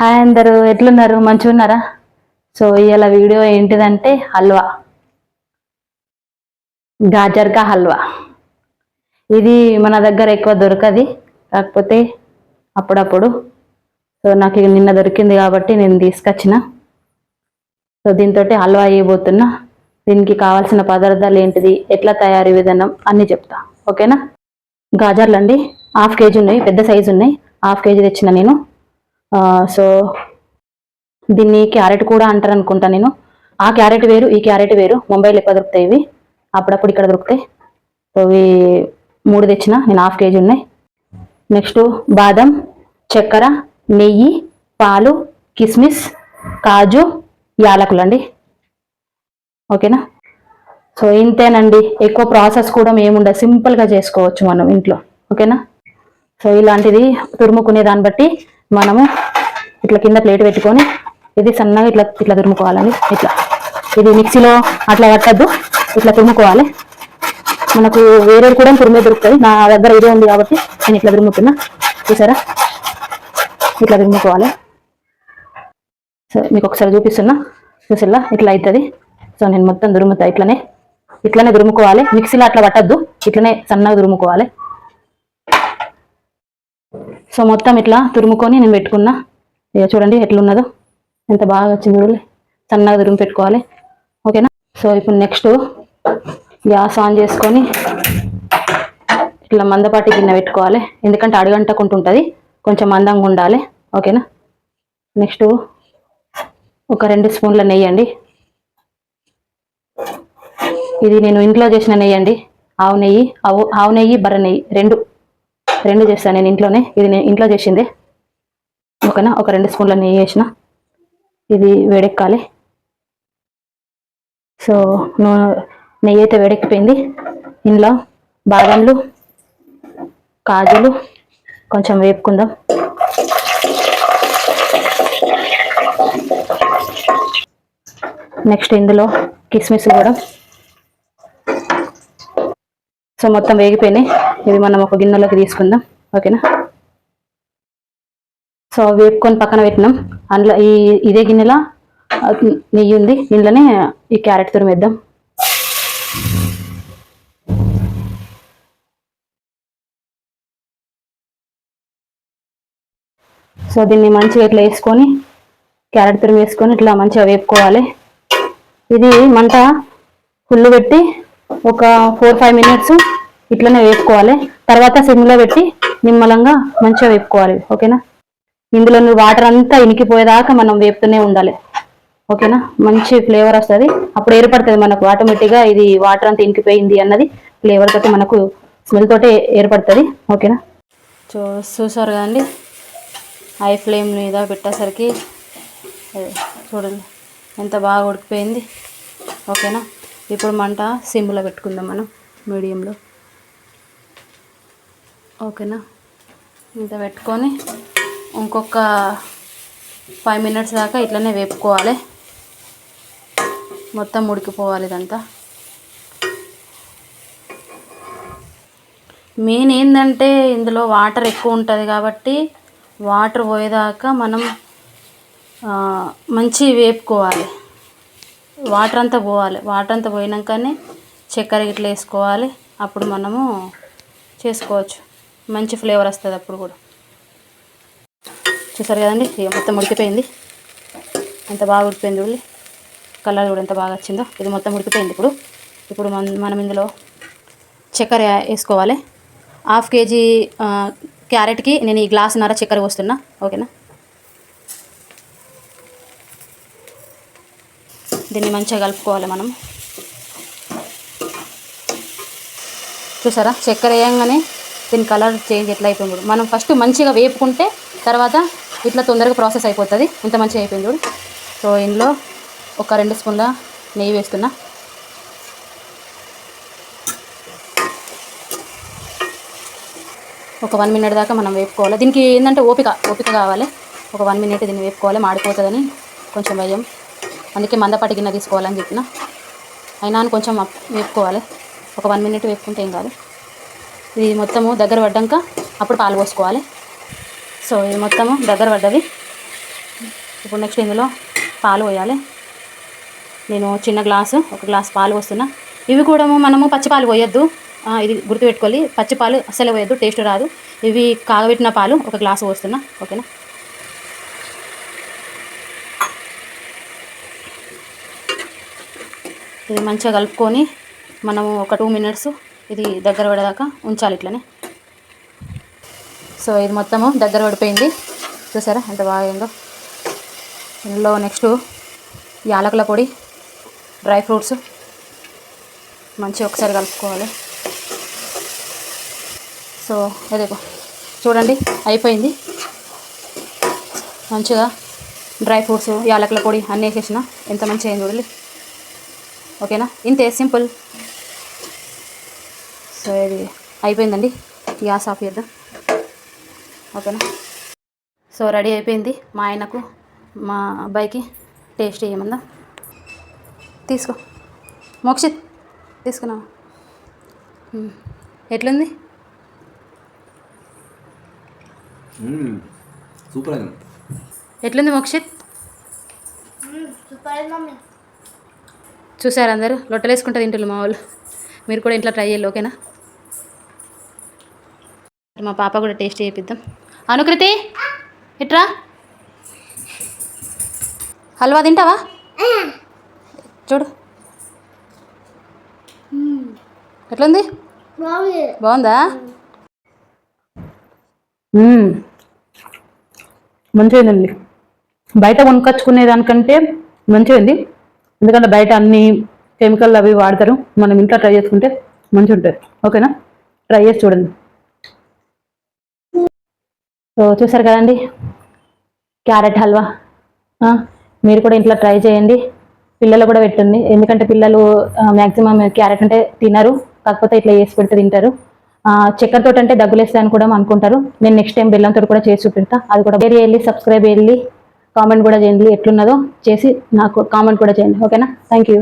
Hi అందరూ ఎట్లున్నారు? మంచిగా ఉన్నారా? సో ఇవాళ వీడియో ఏంటిదంటే హల్వా, గాజర్కా హల్వా. ఇది మన దగ్గర ఎక్కువ దొరకది, కాకపోతే అప్పుడప్పుడు. సో నాకు నిన్న దొరికింది కాబట్టి నేను తీసుకొచ్చిన. సో దీంతో హల్వా చేయబోతున్నా. దీనికి కావాల్సిన పదార్థాలు ఏంటిది, ఎట్లా తయారీ విధానం అన్నీ చెప్తా. ఓకేనా? గాజర్లు అండి, 1/2 కేజీ ఉన్నాయి, పెద్ద సైజు ఉన్నాయి. 1/2 కేజీ తెచ్చిన నేను. సో దీన్ని క్యారెట్ కూడా అంటారు అనుకుంటా నేను. ఆ క్యారెట్ వేరు, ఈ క్యారెట్ వేరు. ముంబైలో ఎక్కువ దొరుకుతాయి ఇవి, అప్పుడప్పుడు ఇక్కడ దొరుకుతాయి. సో ఇవి 3 తెచ్చిన నేను, 1/2 కేజీ ఉన్నాయి. నెక్స్ట్ బాదం, చక్కెర, నెయ్యి, పాలు, కిస్మిస్, కాజు, యాలకులు అండి. ఓకేనా? సో ఇంతేనండి, ఎక్కువ ప్రాసెస్ కూడా ఏముండదు, సింపుల్గా చేసుకోవచ్చు మనం ఇంట్లో. ఓకేనా? సో ఇలాంటిది తురుముకునే దాన్ని బట్టి మనము ఇట్లా కింద ప్లేట్ పెట్టుకొని ఇది సన్నగా ఇట్లా ఇట్లా తురుముకోవాలండి. ఇట్లా ఇది మిక్సీలో అట్లా పట్టద్దు, ఇట్లా తురుముకోవాలి. మనకు వేరే కూడా తురుమే దొరుకుతుంది, నా దగ్గర ఇదే ఉంది కాబట్టి నేను ఇట్లా తురుముతున్నా. చూసారా? ఇట్లా తురుముకోవాలి. సో మీకు ఒకసారి చూపిస్తున్నా, చూసిల్లా ఇట్లా అవుతుంది. సో నేను మొత్తం తురుముతా, ఇట్లనే తురుముకోవాలి. మిక్సీలో అట్లా పట్టద్దు, ఇట్లనే సన్నగా తురుముకోవాలి. సో మొత్తం ఇట్లా తురుముకొని నేను పెట్టుకున్నా. ఇక చూడండి ఎట్లున్నదో, ఎంత బాగా వచ్చింది చూడండి. సన్నగా తురుము పెట్టుకోవాలి. ఓకేనా? సో ఇప్పుడు నెక్స్ట్ గ్యాస్ ఆన్ చేసుకొని ఇట్లా మందపాటి గిన్నె పెట్టుకోవాలి, ఎందుకంటే అడుగంటకుంటుంటుంది, కొంచెం మందంగా ఉండాలి. ఓకేనా? నెక్స్ట్ ఒక 2 స్పూన్ల నెయ్యి అండి. ఇది నేను ఇంట్లో చేసిన నెయ్యి అండి, ఆవు నెయ్యి బర్రె నెయ్యి రెండు చేస్తాను నేను ఇంట్లోనే. ఇది నేను ఇంట్లో చేసిందే. ఓకేనా? ఒక 2 స్పూన్ల నెయ్యి వేసిన. ఇది వేడెక్కాలి. సో నెయ్యి అయితే వేడెక్కిపోయింది. ఇందులో బాదంలు, కాజులు కొంచెం వేపుకుందాం. నెక్స్ట్ ఇందులో కిస్మిస్ కూడా. సో మొత్తం వేగిపోయినాయి, ఇవి మనం ఒక గిన్నెలోకి తీసుకుందాం. ఓకేనా? సో వేపుకొని పక్కన పెట్టినాం. అందులో ఇదే గిన్నెలో నెయ్యి ఉంది, ఇందులోనే ఈ క్యారెట్ తురిమేద్దాం. సో దీన్ని మంచిగా ఇట్లా వేసుకొని, క్యారెట్ తురిమి వేసుకొని ఇట్లా మంచిగా వేపుకోవాలి. ఇది మంట ఫుల్ పెట్టి ఒక 4-5 మినిట్స్ ఇట్లనే వేపుకోవాలి. తర్వాత సిమ్లో పెట్టి నిమ్మలంగా మంచిగా వేపుకోవాలి. ఓకేనా? ఇందులో వాటర్ అంతా ఇనికిపోయేదాకా మనం వేపుతూనే ఉండాలి. ఓకేనా? మంచి ఫ్లేవర్ వస్తుంది, అప్పుడు ఏర్పడుతుంది మనకు ఆటోమేటిక్గా. ఇది వాటర్ అంతా ఇనికిపోయింది అన్నది ఫ్లేవర్ తోటి, మనకు స్మెల్ తోటి ఏర్పడుతుంది. ఓకేనా? చూసారు కదండి, హై ఫ్లేమ్ మీద పెట్టేసరికి చూడండి ఎంత బాగా ఉడికిపోయింది. ఓకేనా? ఇప్పుడు మంట సిమ్లో పెట్టుకుందాం మనం, మీడియంలో. ఓకేనా? ఇంత పెట్టుకొని ఇంకొక 5 మినిట్స్ దాకా ఇట్లనే వేపుకోవాలి, మొత్తం ఉడికిపోవాలి ఇదంతా. మెయిన్ ఏంటంటే ఇందులో వాటర్ ఎక్కువ ఉంటుంది కాబట్టి వాటర్ పోయేదాకా మనం మంచి వేపుకోవాలి. వాటర్ అంతా పోవాలి, వాటర్ అంతా పోయినాకనే చక్కెర ఇట్లా వేసుకోవాలి. అప్పుడు మనము చేసుకోవచ్చు, మంచి ఫ్లేవర్ వస్తుంది అప్పుడు కూడా. చూసారు కదండి, ఇక మొత్తం ఉడికిపోయింది, ఎంత బాగా ఉడికిపోయింది చూడండి. కలర్ కూడా ఎంత బాగా వచ్చిందో. ఇది మొత్తం ఉడికిపోయింది. ఇప్పుడు మనం ఇందులో చక్కెర వేసుకోవాలి. 1/2 కేజీ క్యారెట్కి నేను ఈ గ్లాసున్నర చక్కెర పోస్తున్నా. ఓకేనా? దీన్ని మంచిగా కలుపుకోవాలి మనం. చూసారా, చక్కెర వేయంగానే దీని కలర్ చేంజ్ ఎట్లా అయిపోయింది. మనం ఫస్ట్ మంచిగా వేపుకుంటే తర్వాత ఇట్లా తొందరగా ప్రాసెస్ అయిపోతుంది. ఇంత మంచిగా అయిపోయింది చూడు. సో ఇందులో ఒక 2 స్పూన్ల నెయ్యి వేస్తున్నా. ఒక 1 మినిట్ దాకా మనం వేపుకోవాలి. దీనికి ఏంటంటే ఓపిక కావాలి. ఒక 1 మినిట్ దీన్ని వేపుకోవాలి, మాడిపోతుందని కొంచెం భయం, అందుకే మందపాటి గిన్నె తీసుకోవాలని చెప్పిన. అయినా కొంచెం వేపుకోవాలి, ఒక 1 మినిట్ వేపుకుంటే ఏం కాదు. ఇది మొత్తము దగ్గర పడ్డాక అప్పుడు పాలు పోసుకోవాలి. సో ఇది మొత్తము దగ్గర పడ్డది. ఇప్పుడు నెక్స్ట్ ఇందులో పాలు పోయాలి. నేను చిన్న గ్లాసు, ఒక గ్లాస్ పాలు పోస్తున్నా. ఇవి కూడా మనము పచ్చిపాలు పోయొద్దు, ఇది గుర్తుపెట్టుకోవాలి. పచ్చిపాలు అస్సలే పోయొద్దు, టేస్ట్ రాదు. ఇవి కాగబెట్టిన పాలు ఒక గ్లాసు పోస్తున్నా. ఓకేనా. ఇది మంచిగా కలుపుకొని మనము ఒక 2 మినిట్స్ ఇది దగ్గర పడేదాకా ఉంచాలి ఇట్లనే. సో ఇది మొత్తము దగ్గర పడిపోయింది, చూసారా ఎంత బాగా అయిందో. ఇందులో నెక్స్ట్ యాలకుల పొడి, డ్రై ఫ్రూట్స్ మంచిగా ఒకసారి కలుపుకోవాలి. సో అదే చూడండి అయిపోయింది. మంచిగా డ్రై ఫ్రూట్స్, యాలకుల పొడి అన్నీ వేసేసిన, ఎంత మంచిగా అయింది చూడండి. ఓకేనా, ఇంతే సింపుల్. సో ఇది అయిపోయిందండి, గ్యాస్ ఆఫ్ చేద్దాం. ఓకేనా. సో రెడీ అయిపోయింది. మా ఆయనకు మా అబ్బాయికి టేస్ట్ చేయమందా. తీసుకో మోక్షిత్, తీసుకున్నావా? ఎట్లుంది? సూపర్. ఎట్లుంది మోక్షిత్? చూసారు అందరూ లొట్టలు వేసుకుంటూ తింటున్నారు మా వాళ్ళు. మీరు కూడా ఇంట్లో ట్రై చేయాలి. ఓకేనా. మా పాప కూడా టేస్ట్ చేపిద్దాం. అనుకృతి ఇట్రా, హల్వా తింటావా? చూడు ఎట్లుంది, బాగుందా? మంచిదండి. బయట కొనుక్కొచ్చుకునే దానికంటే మంచిది, ఎందుకంటే బయట అన్ని కెమికల్ అవి వాడతారు. మనం ఇంట్లో ట్రై చేసుకుంటే మంచిగా ఉంటుంది. ఓకేనా, ట్రై చేసి చూడండి. సో చూసారు కదండి క్యారెట్ హల్వా. మీరు కూడా ఇంట్లో ట్రై చేయండి, పిల్లలు కూడా పెట్టండి. ఎందుకంటే పిల్లలు మ్యాక్సిమం క్యారెట్ అంటే తినరు, కాకపోతే ఇట్లా చేసి పెడితే తింటారు. చక్కెరతో అంటే దగ్గులేస్తాయని కూడా అనుకుంటారు. నేను నెక్స్ట్ టైం బెల్లంతో కూడా చేసి చూపిస్తా. అది కూడా షేర్ చేయండి, సబ్స్క్రైబ్ చేయండి, కామెంట్ కూడా చేయండి. ఎట్లున్నదో చేసి నాకు కామెంట్ కూడా చేయండి. ఓకేనా. Thank you.